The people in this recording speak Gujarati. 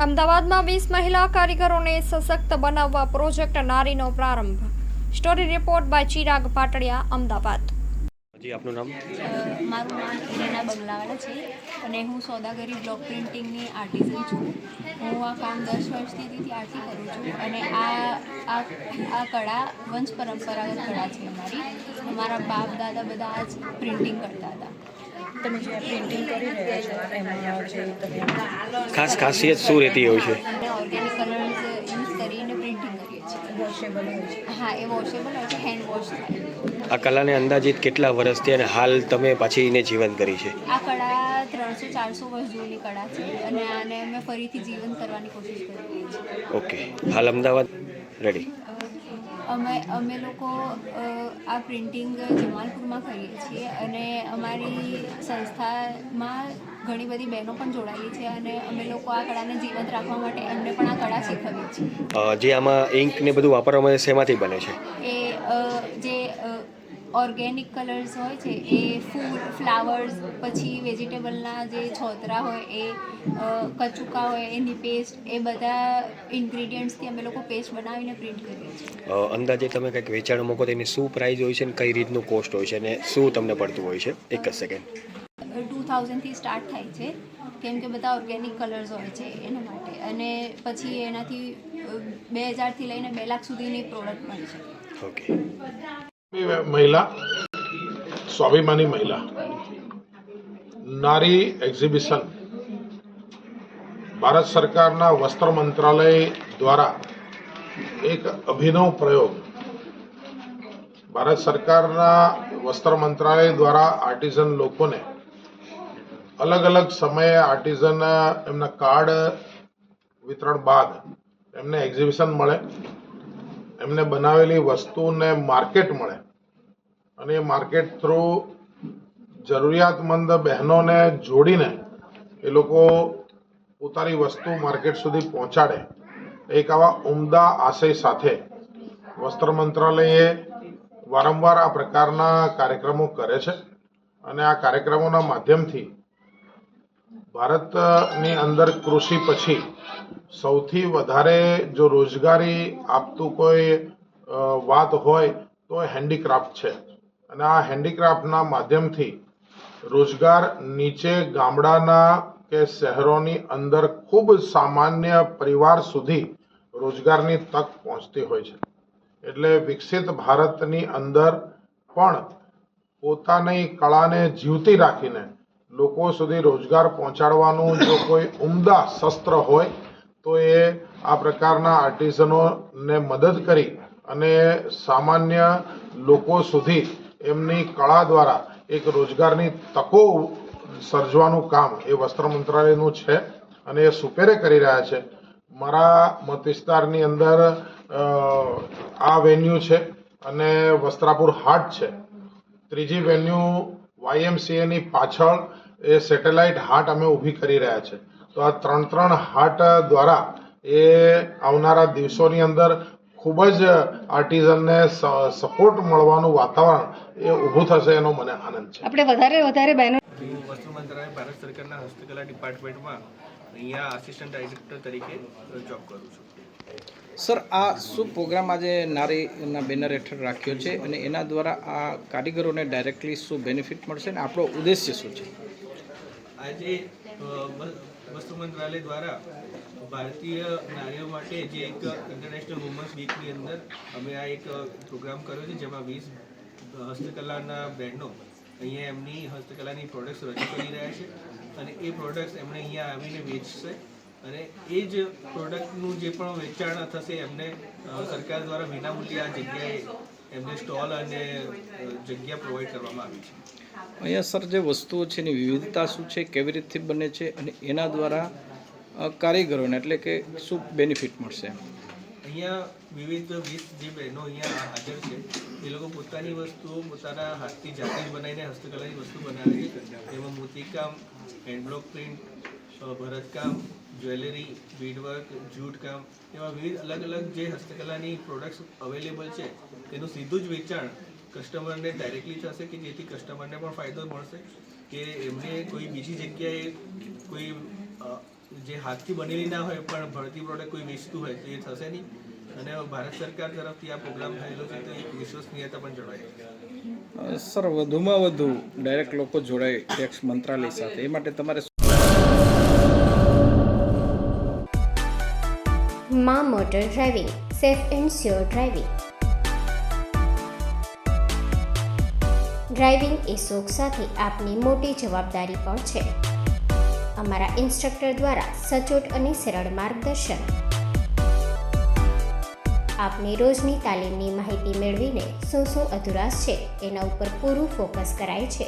અમદાવાદમાં 20 મહિલા કારીગરોને સશક્ત બનાવવા પ્રોજેક્ટ નારીનો પ્રારંભ। Story report by Chirag Patadiya, Ahmedabad. જી, આપનું નામ? મારું નામ ઇરેના બંગલાવાલા છે અને હું સોદાગરી બ્લોક પ્રિન્ટિંગની આર્ટિઝન છું। હું આ કામ 10 વર્ષથી ત્યારથી કરું છું અને આ કળા વંશ પરંપરાગત કળા છે અમારી। અમારા બાપ દાદા બધા આ જ પ્રિન્ટિંગ કરતા હતા। તમે જે પ્રિન્ટિંગ કરી રહ્યા છો એમાં જે તમે ખાસ ખાસિયત શું રહેતી હોય છે? અમે ઓર્ગેનિક કલર્સ યુઝ કરીને પ્રિન્ટિંગ કરીએ છીએ। વોશેબલ હોય છે? હા, એ વોશેબલ હોય છે, હેન્ડ વોશ થાય। આ કલાને અંદાજિત કેટલા વર્ષથી અને હાલ તમે પાછી એને જીવંત કરી છે? આ કળા 300-400 વર્ષ જૂની કળા છે અને આને અમે ફરીથી જીવંત કરવાની કોશિશ કરી રહી છીએ। ઓકે, હાલ અમદાવાદ રેડી? અમે લોકો આ પ્રિન્ટિંગ જમાલપુરમાં કરીએ છીએ અને અમારી સંસ્થામાં ઘણી બધી બહેનો પણ જોડાયેલી છે અને અમે લોકો આ કળાને જીવંત રાખવા માટે એમને પણ આ કળા શીખવીએ છીએ। જે આમાં ઇંક ને બધું વાપરવામાં આવે શેમાંથી બને છે? એ જે ઓર્ગેનિક કલર્સ હોય છે એ ફૂડ, ફ્લાવર્સ, પછી વેજીટેબલના જે છોતરા હોય એ, કચુકા હોય એની પેસ્ટ, એ બધા ઇન્ગ્રીડિયન્ટ્સથી અમે લોકો પેસ્ટ બનાવીને પ્રિન્ટ કરીએ છીએ। અંદાજે તમે કંઈક વેચાણ મૂકો તો એની શું પ્રાઇસ હોય છે અને કઈ રીતનું કોસ્ટ હોય છે અને શું તમને પડતું હોય છે? એક જ સેકન્ડ। 2000થી સ્ટાર્ટ થાય છે કેમ કે બધા ઓર્ગેનિક કલર્સ હોય છે એના માટે, અને પછી એનાથી 2000થી લઈને 2 લાખ સુધીની પ્રોડક્ટ મળી શકે। ઓકે, महिला स्वाभिमानी महिला नारी एग्जीबिशन भारत सरकारना वस्त्र मंत्रालय द्वारा एक अभिनव प्रयोग, भारत सरकारना वस्त्र मंत्रालय द्वारा आर्टिजन लोकोने अलग अलग समये आर्टिजन एमना कार्ड वितरण बाद एमने एग्जीबिशन मळे, एमने बनावेली वस्तुने मार्केट मळे અને એ માર્કેટ થ્રુ જરૂરિયાતમંદ બહેનોને જોડીને એ લોકો પોતાની વસ્તુ માર્કેટ સુધી પહોંચાડે, એક આવા ઉમદા આશય સાથે વસ્ત્ર મંત્રાલયે વારંવાર આ પ્રકારના કાર્યક્રમો કરે છે અને આ કાર્યક્રમોના માધ્યમથી ભારતની અંદર કૃષિ પછી સૌથી વધારે જો રોજગારી આપતું કોઈ વાત હોય તો એ હેન્ડીક્રાફ્ટ છે અને આ હેન્ડીક્રાફ્ટના માધ્યમથી રોજગાર નીચે ગામડાના કે શહેરોની અંદર ખૂબ સામાન્ય પરિવાર સુધી રોજગારની તક પહોંચતી હોય છે। એટલે વિકસિત ભારતની અંદર પણ પોતાની કળાને જીવતી રાખીને લોકો સુધી રોજગાર પહોંચાડવાનું જો કોઈ ઉમદા શસ્ત્ર હોય તો એ આ પ્રકારના આર્ટિઝનોને મદદ કરી અને સામાન્ય લોકો સુધી એમની કળા દ્વારા એક રોજગારની તકો સર્જવાનું કામ એ વસ્ત્ર મંત્રાલયનું છે અને એ સુપેરે કરી રહ્યા છે। મારા મત વિસ્તારની અંદર આ વેન્યુ છે અને વસ્ત્રાપુર હાટ છે। ત્રીજી વેન્યુ YMCA ની પાછળ એ સેટેલાઇટ હાટ અમે ઊભી કરી રહ્યા છે। તો આ 3 હાટ દ્વારા એ આવનારા દિવસોની અંદર ખૂબ જ આર્ટિઝનને સપોર્ટ મળવાનું વાતાવરણ એ ઊભું થશે એનો મને આનંદ છે। આપણે વધારે બહેનો વસ્ત્ર મંત્રાલય ભારત સરકારના હસ્તકલા ડિપાર્ટમેન્ટમાં અહીંયા આસિસ્ટન્ટ ડાયરેક્ટર તરીકે જોબ કરું છું। સર, આ શું પ્રોગ્રામ આજે નારીના બેનર હેઠળ રાખ્યો છે અને એના દ્વારા આ કારીગરોને ડાયરેક્ટલી શું બેનિફિટ મળશે અને આપણો ઉદ્દેશ્ય શું છે? આજે વસ્ત્ર મંત્રાલય દ્વારા ભારતીય નારીઓ માટે જે એક ઇન્ટરનેશનલ વુમન્સ વીકની અંદર અમે આ એક પ્રોગ્રામ કર્યો છે જેમાં 20 હસ્તકલાના બ્રેન્ડો અહીંયા એમની હસ્તકલાની પ્રોડક્ટ્સ રજૂ કરી રહ્યા છે અને એ પ્રોડક્ટ્સ એમણે અહીંયા આવીને વેચશે અને એ જ પ્રોડક્ટનું જે પણ વેચાણ થશે એમને સરકાર દ્વારા વિનામૂલ્યે આ જગ્યાએ એમને સ્ટોલ અને જગ્યા પ્રોવાઈડ કરવામાં આવી છે। અહીંયા સર જે વસ્તુઓ છે એની વિવિધતા શું છે, કેવી રીતથી બને છે અને એના દ્વારા કારીગરોને એટલે કે શું બેનિફિટ મળશે? અહીંયા વિવિધ 20 જે બહેનો અહીંયા હાજર છે એ લોકો પોતાની વસ્તુઓ પોતાના હાથથી જાતે જ બનાવીને હસ્તકલાની વસ્તુ બનાવે છે। એમાં મોતીકામ, હેન્ડબ્લોક પ્રિન્ટ, ભરતકામ, જ્વેલરી, બીડવર્ક, જૂટકામ, એવા વિવિધ અલગ અલગ જે હસ્તકલાની પ્રોડક્ટ્સ અવેલેબલ છે તેનું સીધું જ વેચાણ કસ્ટમરને ડાયરેક્ટલી થશે કે જેથી કસ્ટમરને પણ ફાયદો મળશે કે એમને કોઈ બીજી જગ્યાએ કોઈ જે હાથથી બનેલી ના હોય પણ ભરતી પ્રોડક્ટ કોઈ વેચતું હોય તો એ થશે નહીં. અને ભારત સરકાર તરફથી આ પ્રોગ્રામ થયેલો છે તો એક વિશ્વસનીયતા પણ જળવાય. સર વધુમાં વધુ ડાયરેક્ટ લોકો જોડાય ટેક્સ મંત્રાલય સાથે, એ માટે તમારે માં motor driving, safe and sure driving. Driving એ શોખ સાથે આપની મોટી જવાબદારી પણ છે. અમારા ઇન્સ્ટ્રક્ટર દ્વારા સચોટ અને સરળ માર્ગદર્શન. આપની રોજની તાલીમની માહિતી મેળવીને શું અધુરાશ છે એના ઉપર પૂરું ફોકસ કરાય છે.